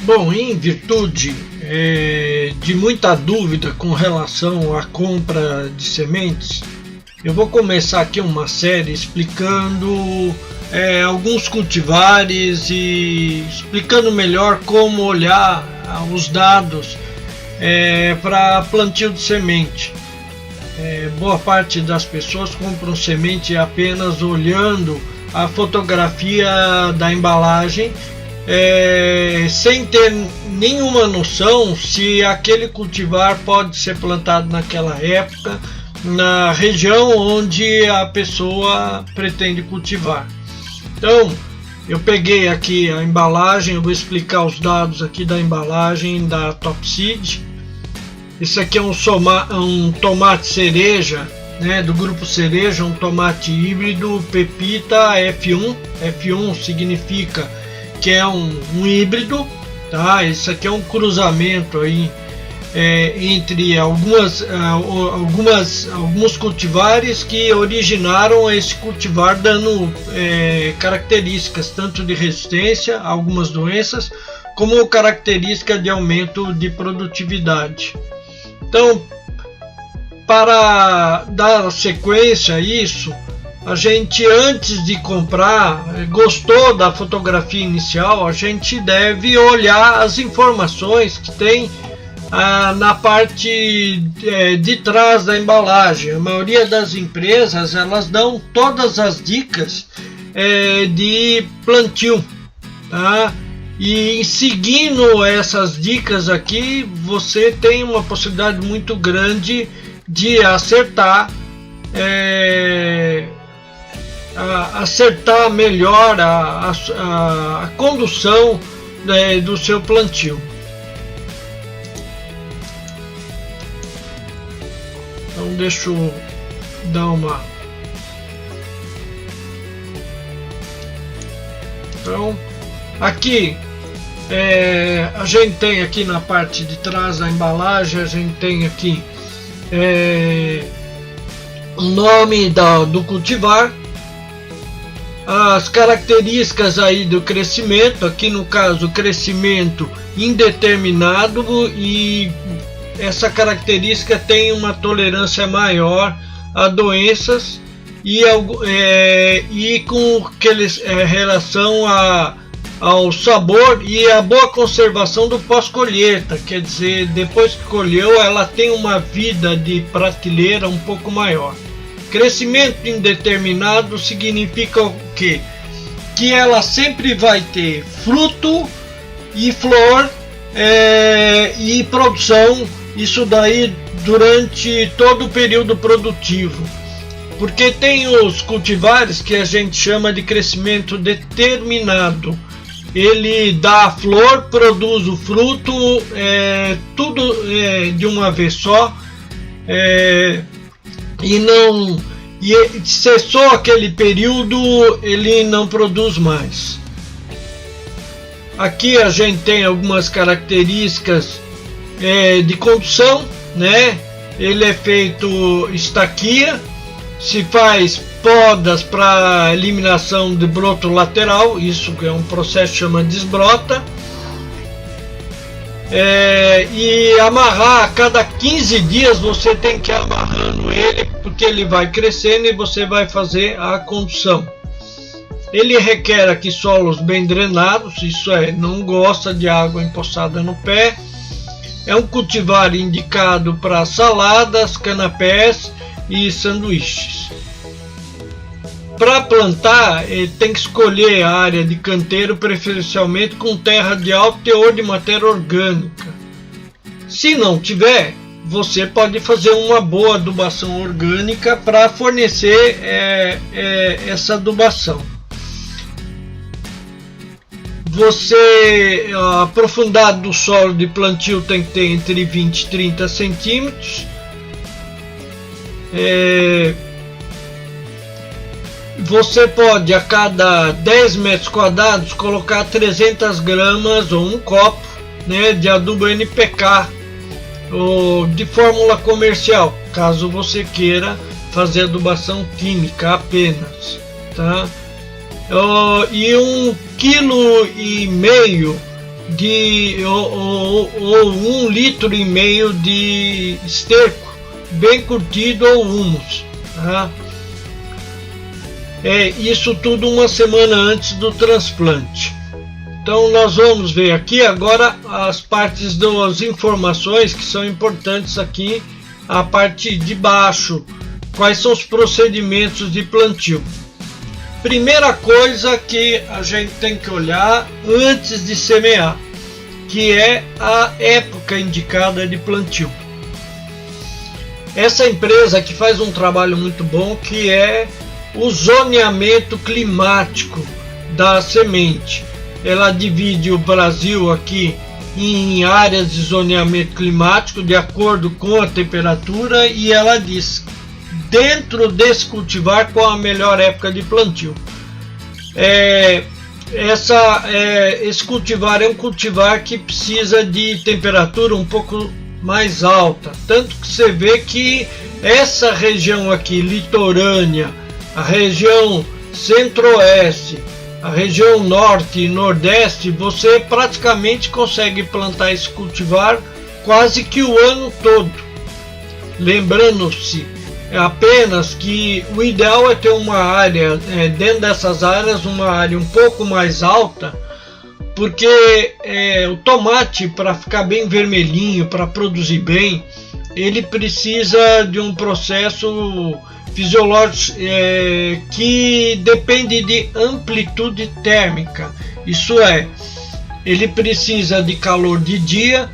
Bom, em virtude de muita dúvida com relação à compra de sementes, eu vou começar aqui uma série explicando alguns cultivares e explicando melhor como olhar os dados para plantio de semente. Boa parte das pessoas compram semente apenas olhando a fotografia da embalagem, sem ter nenhuma noção se aquele cultivar pode ser plantado naquela época, na região onde a pessoa pretende cultivar. Então, eu peguei aqui a embalagem, eu vou explicar os dados aqui da embalagem da Topseed. Esse aqui é um tomate cereja, né, do grupo cereja, um tomate híbrido Pepita F1. F1 significa que é um híbrido, tá? Esse aqui é um cruzamento aí entre alguns cultivares que originaram esse cultivar, dando características tanto de resistência a algumas doenças, como característica de aumento de produtividade. Então, para dar sequência a isso, a gente, antes de comprar, gostou da fotografia inicial, a gente deve olhar as informações que tem na parte de trás da embalagem. A maioria das empresas, elas dão todas as dicas de plantio, tá? E seguindo essas dicas aqui, você tem uma possibilidade muito grande de acertar melhor a condução do seu plantio. Então deixa eu dar uma... Então aqui a gente tem aqui na parte de trás da embalagem, a gente tem aqui o nome do cultivar, as características aí do crescimento, aqui no caso crescimento indeterminado, e essa característica tem uma tolerância maior a doenças e com relação ao sabor e a boa conservação do pós-colheita, quer dizer, depois que colheu, ela tem uma vida de prateleira um pouco maior. Crescimento indeterminado significa o quê? Que ela sempre vai ter fruto e flor e produção, isso daí durante todo o período produtivo. Porque tem os cultivares que a gente chama de crescimento determinado. Ele dá a flor, produz o fruto, tudo de uma vez só, e cessou aquele período, ele não produz mais. Aqui a gente tem algumas características de condução, né? Ele é feito estaquia, se faz podas para eliminação de broto lateral, isso é um processo que chama desbrota, e amarrar a cada 15 dias você tem que ir amarrando ele, porque ele vai crescendo e você vai fazer a condução. Ele requer aqui solos bem drenados, isso não gosta de água empoçada no pé. É um cultivar indicado para saladas, canapés e sanduíches. Para plantar, tem que escolher a área de canteiro, preferencialmente com terra de alto teor de matéria orgânica. Se não tiver, você pode fazer uma boa adubação orgânica para fornecer essa adubação. A profundidade do solo de plantio tem que ter entre 20 e 30 centímetros. Você pode, a cada 10 metros quadrados, colocar 300 gramas ou um copo, né, de adubo NPK ou de fórmula comercial, caso você queira fazer adubação química apenas, tá? E 1,5 kg ou 1,5 litro de esterco bem curtido ou humus, tá? Isso tudo uma semana antes do transplante. Então nós vamos ver aqui agora as partes das informações que são importantes aqui, a parte de baixo, quais são os procedimentos de plantio. Primeira coisa que a gente tem que olhar antes de semear, que é a época indicada de plantio. Essa empresa aqui faz um trabalho muito bom, que é o zoneamento climático da semente. Ela divide o Brasil aqui em áreas de zoneamento climático de acordo com a temperatura, e ela diz dentro desse cultivar qual a melhor época de plantio. Esse cultivar é um cultivar que precisa de temperatura um pouco mais alta, tanto que você vê que essa região aqui litorânea, a região centro-oeste, a região norte e nordeste, você praticamente consegue plantar esse cultivar quase que o ano todo. Lembrando-se apenas que o ideal é ter uma área, dentro dessas áreas, uma área um pouco mais alta, porque o tomate, para ficar bem vermelhinho, para produzir bem, ele precisa de um processo fisiológico que depende de amplitude térmica. Isso é, ele precisa de calor de dia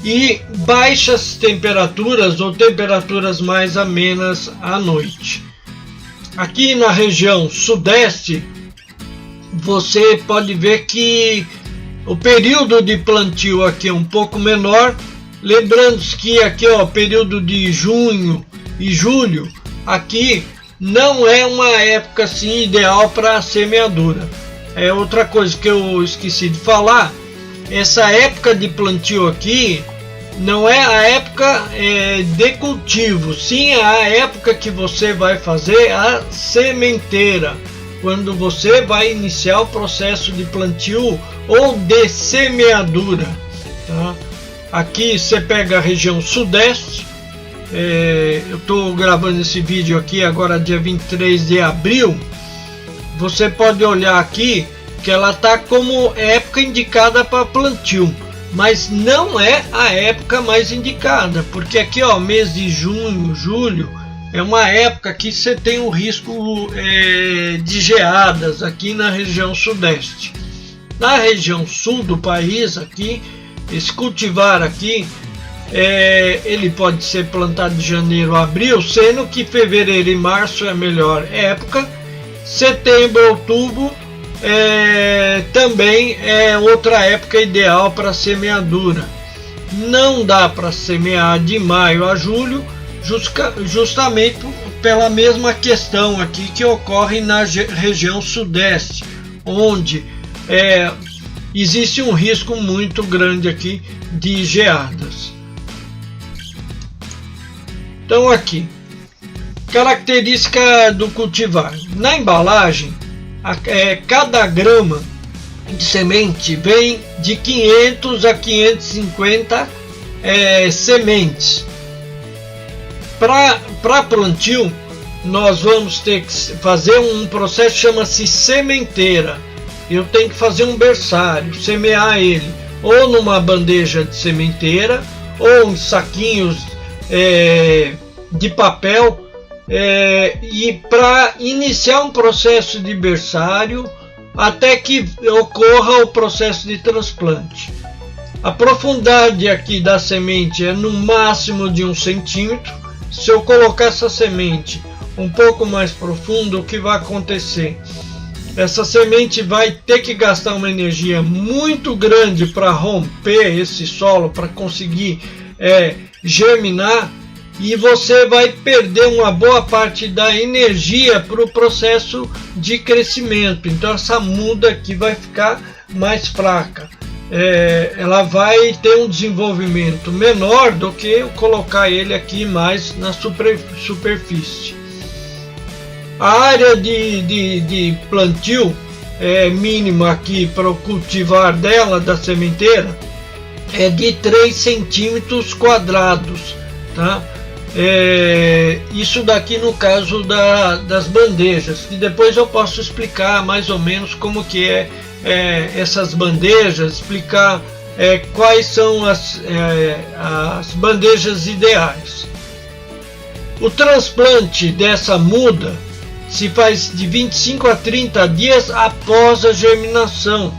e baixas temperaturas ou temperaturas mais amenas à noite. Aqui na região sudeste, você pode ver que o período de plantio aqui é um pouco menor. Lembrando que aqui, ó, período de junho e julho, aqui não é uma época assim ideal para semeadura. Outra coisa que eu esqueci de falar, essa época de plantio aqui não é a época de cultivo, sim a época que você vai fazer a sementeira, quando você vai iniciar o processo de plantio ou de semeadura, tá? Aqui você pega a região sudeste. Eu estou gravando esse vídeo aqui agora dia 23 de abril. Você pode olhar aqui que ela está como época indicada para plantio, mas não é a época mais indicada, porque aqui, ó, mês de junho, julho é uma época que você tem um risco de geadas aqui na região sudeste. Na região sul do país, aqui, esse cultivar aqui, ele pode ser plantado de janeiro a abril, sendo que fevereiro e março é a melhor época. Setembro, outubro também é outra época ideal para semeadura. Não dá para semear de maio a julho, justamente pela mesma questão aqui que ocorre na região sudeste, onde existe um risco muito grande aqui de geadas. Então aqui, característica do cultivar. Na embalagem, cada grama de semente vem de 500 a 550 sementes. Para plantio, nós vamos ter que fazer um processo que chama-se sementeira. Eu tenho que fazer um berçário, semear ele ou numa bandeja de sementeira ou em saquinhos de papel, e para iniciar um processo de berçário até que ocorra o processo de transplante. A profundidade aqui da semente é no máximo de 1 centímetro. Se eu colocar essa semente um pouco mais profundo, o que vai acontecer? Essa semente vai ter que gastar uma energia muito grande para romper esse solo, para conseguir germinar, e você vai perder uma boa parte da energia para o processo de crescimento. Então essa muda aqui vai ficar mais fraca. Ela vai ter um desenvolvimento menor do que eu colocar ele aqui mais na superfície. A área de plantio mínima aqui para o cultivar dela, da sementeira, é de 3 centímetros quadrados, tá? Isso daqui no caso das bandejas, e depois eu posso explicar mais ou menos como que essas bandejas, explicar quais são as bandejas ideais. O transplante dessa muda se faz de 25 a 30 dias após a germinação.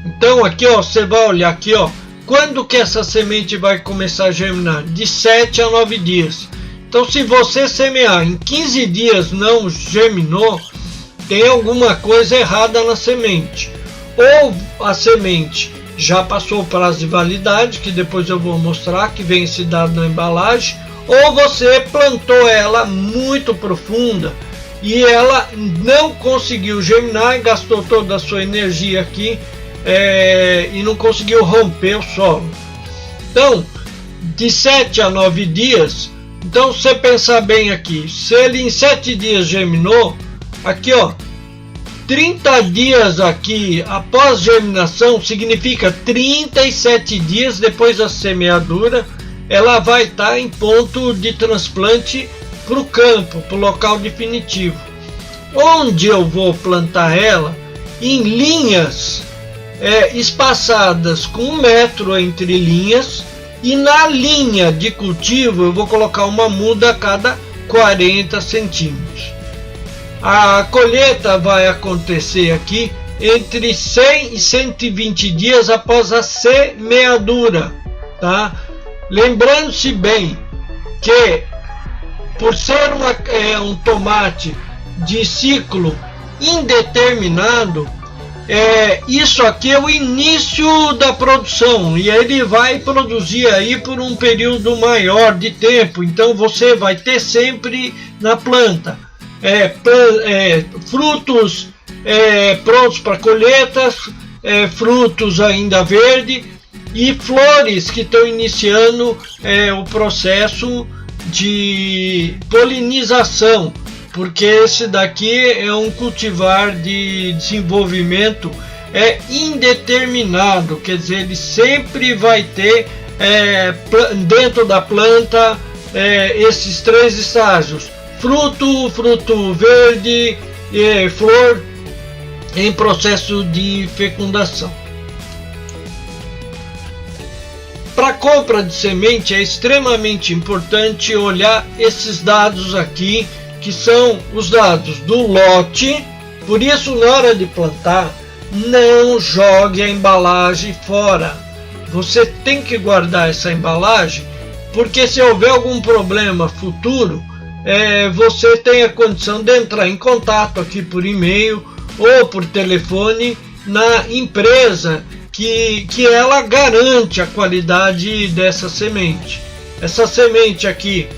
Então aqui, ó, você vai olhar aqui, ó, quando que essa semente vai começar a germinar? De 7 a 9 dias. Então, se você semear em 15 dias não germinou, tem alguma coisa errada na semente. Ou a semente já passou o prazo de validade, que depois eu vou mostrar, que vem esse dado na embalagem, ou você plantou ela muito profunda e ela não conseguiu germinar e gastou toda a sua energia aqui e não conseguiu romper o solo. Então, de 7 a 9 dias, então você pensar bem aqui, se ele em 7 dias germinou, aqui ó, 30 dias aqui após germinação significa 37 dias depois da semeadura, ela vai estar em ponto de transplante para o campo, para o local definitivo. Onde eu vou plantar ela? Em linhas espaçadas com 1 metro entre linhas, e na linha de cultivo eu vou colocar uma muda a cada 40 centímetros. A colheita vai acontecer aqui entre 100 e 120 dias após a semeadura, tá? Lembrando-se bem que, por ser um tomate de ciclo indeterminado, isso aqui é o início da produção e ele vai produzir aí por um período maior de tempo. Então você vai ter sempre na planta frutos prontos para colheitas, frutos ainda verdes e flores que estão iniciando o processo de polinização, porque esse daqui é um cultivar de desenvolvimento indeterminado, quer dizer, ele sempre vai ter dentro da planta esses 3 estágios: fruto verde e flor em processo de fecundação. Para compra de semente é extremamente importante olhar esses dados aqui, que são os dados do lote. Por isso, na hora de plantar, não jogue a embalagem fora. Você tem que guardar essa embalagem, porque se houver algum problema futuro, você tem a condição de entrar em contato aqui por e-mail ou por telefone na empresa que ela garante a qualidade dessa semente. Essa semente aqui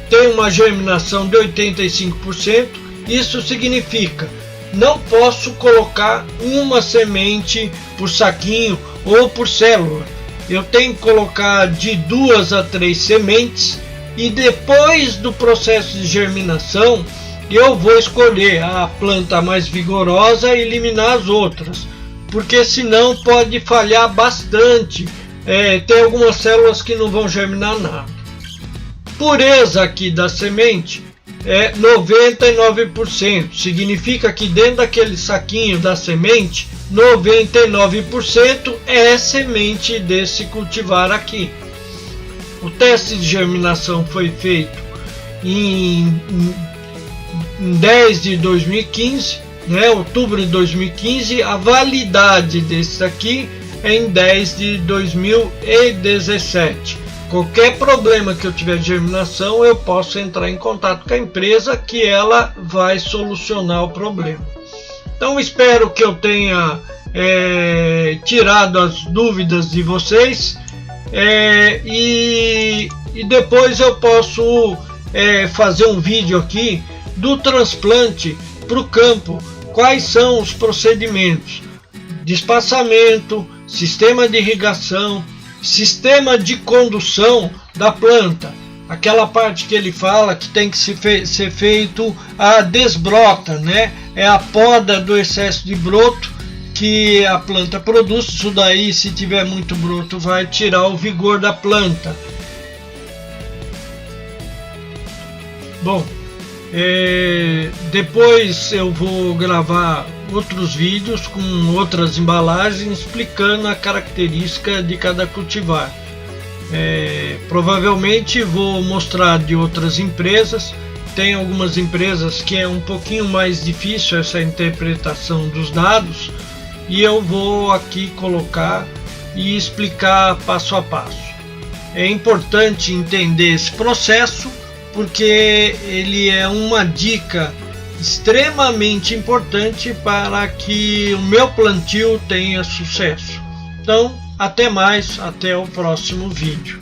tem uma germinação de 85%, isso significa não posso colocar uma semente por saquinho ou por célula. Eu tenho que colocar de 2 a 3 sementes e depois do processo de germinação eu vou escolher a planta mais vigorosa e eliminar as outras, porque senão pode falhar bastante. Tem algumas células que não vão germinar nada. Pureza aqui da semente é 99%, significa que dentro daquele saquinho da semente, 99% é semente desse cultivar aqui. O teste de germinação foi feito em 10 de 2015, outubro de 2015, a validade desse aqui é em 10 de 2017. Qualquer problema que eu tiver de germinação, eu posso entrar em contato com a empresa que ela vai solucionar o problema. Então espero que eu tenha tirado as dúvidas de vocês e depois eu posso fazer um vídeo aqui do transplante para o campo. Quais são os procedimentos de espaçamento, sistema de irrigação, sistema de condução da planta, aquela parte que ele fala que tem que ser feito a desbrota, é a poda do excesso de broto que a planta produz. Isso daí, se tiver muito broto, vai tirar o vigor da planta. Bom, depois eu vou gravar outros vídeos com outras embalagens explicando a característica de cada cultivar. Provavelmente vou mostrar de outras empresas. Tem algumas empresas que é um pouquinho mais difícil essa interpretação dos dados, e eu vou aqui colocar e explicar passo a passo. É importante entender esse processo porque ele é uma dica extremamente importante para que o meu plantio tenha sucesso. Então, até mais, até o próximo vídeo.